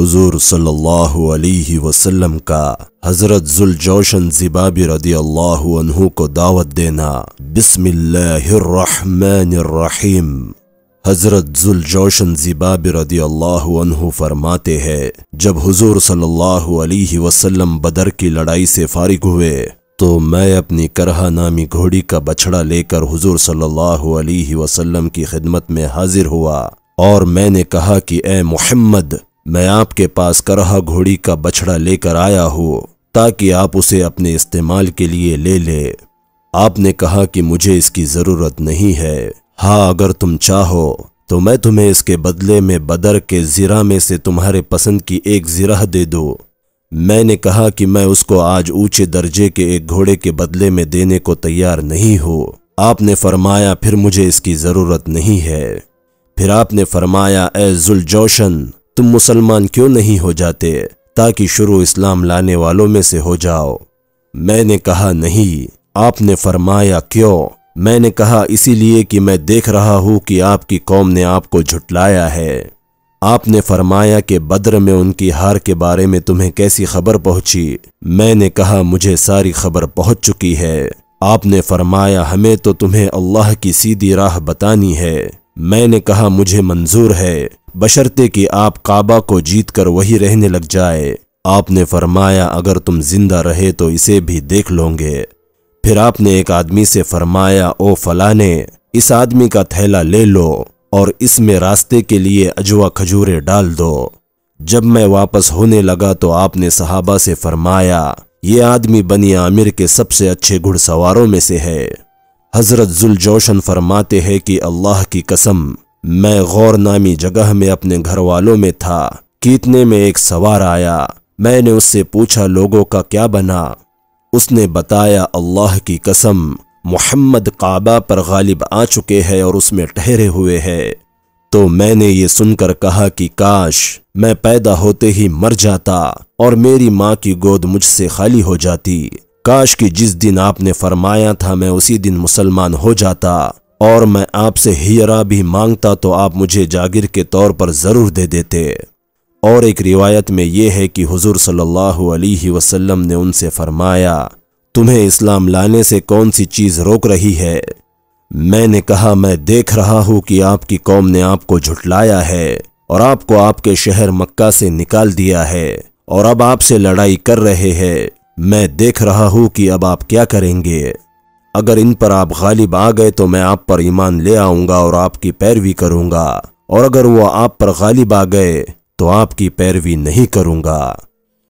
हुजूर सल्लल्लाहु अलैहि वसल्लम का हजरत ज़ुलजौशन ज़िबाबी रदियल्लाहु अन्हु को दावत देना। बिस्मिल्लाहिर्रहमानिर्रहीम। हजरत ज़ुलजौशन ज़िबाबी रदियल्लाहु अन्हु फरमाते हैं, जब हुजूर सल्लल्लाहु अलैहि वसल्लम बदर की लड़ाई से फारिग हुए तो मैं अपनी करहा नामी घोड़ी का बछड़ा लेकर हुजूर सल्लल्लाहु अलैहि वसल्लम की खिदमत में हाजिर हुआ और मैंने कहा कि ए मुहम्मद, मैं आपके पास करहा घोड़ी का बछड़ा लेकर आया हूँ ताकि आप उसे अपने इस्तेमाल के लिए ले ले। आपने कहा कि मुझे इसकी ज़रूरत नहीं है। हाँ, अगर तुम चाहो तो मैं तुम्हें इसके बदले में बदर के ज़िरा में से तुम्हारे पसंद की एक ज़िरा दे दूँ। मैंने कहा कि मैं उसको आज ऊंचे दर्जे के एक घोड़े के बदले में देने को तैयार नहीं हूँ। आपने फरमाया, फिर मुझे इसकी ज़रूरत नहीं है। फिर आपने फरमाया, ए ज़ुलजौशन, तुम मुसलमान क्यों नहीं हो जाते ताकि शुरू इस्लाम लाने वालों में से हो जाओ। मैंने कहा नहीं। आपने फरमाया, क्यों? मैंने कहा इसीलिए कि मैं देख रहा हूँ कि आपकी कौम ने आपको झुटलाया है। आपने फरमाया कि बद्र में उनकी हार के बारे में तुम्हें कैसी खबर पहुंची? मैंने कहा मुझे सारी खबर पहुंच चुकी है। आपने फरमाया, हमें तो तुम्हें अल्लाह की सीधी राह बतानी है। मैंने कहा मुझे मंजूर है, बशर्ते कि आप काबा को जीत कर वही रहने लग जाए। आपने फरमाया, अगर तुम जिंदा रहे तो इसे भी देख लोगे। फिर आपने एक आदमी से फरमाया, ओ फलाने, इस आदमी का थैला ले लो और इसमें रास्ते के लिए अजवा खजूरें डाल दो। जब मैं वापस होने लगा तो आपने सहाबा से फरमाया, ये आदमी बनी आमिर के सबसे अच्छे घुड़सवारों में से है। हजरत ज़ुलजौशन फरमाते हैं कि अल्लाह की कसम, मैं गौर नामी जगह में अपने घर वालों में था कि इतने में एक सवार आया। मैंने उससे पूछा, लोगों का क्या बना? उसने बताया, अल्लाह की कसम, मुहम्मद काबा पर गालिब आ चुके हैं और उसमें ठहरे हुए हैं। तो मैंने ये सुनकर कहा कि काश मैं पैदा होते ही मर जाता और मेरी माँ की गोद मुझसे खाली हो जाती। काश कि जिस दिन आपने फरमाया था मैं उसी दिन मुसलमान हो जाता और मैं आपसे हियरा भी मांगता तो आप मुझे जागिर के तौर पर ज़रूर दे देते। और एक रिवायत में यह है कि हुजूर सल्लल्लाहु अलैहि वसल्लम ने उनसे फरमाया, तुम्हें इस्लाम लाने से कौन सी चीज़ रोक रही है? मैंने कहा, मैं देख रहा हूँ कि आपकी कौम ने आपको झुटलाया है और आपको आपके शहर मक्का से निकाल दिया है और अब आपसे लड़ाई कर रहे हैं। मैं देख रहा हूँ कि अब आप क्या करेंगे। अगर इन पर आप गालिब आ गए तो मैं आप पर ईमान ले आऊँगा और आपकी पैरवी करूँगा, और अगर वो आप पर गालिब आ गए तो आपकी पैरवी नहीं करूँगा।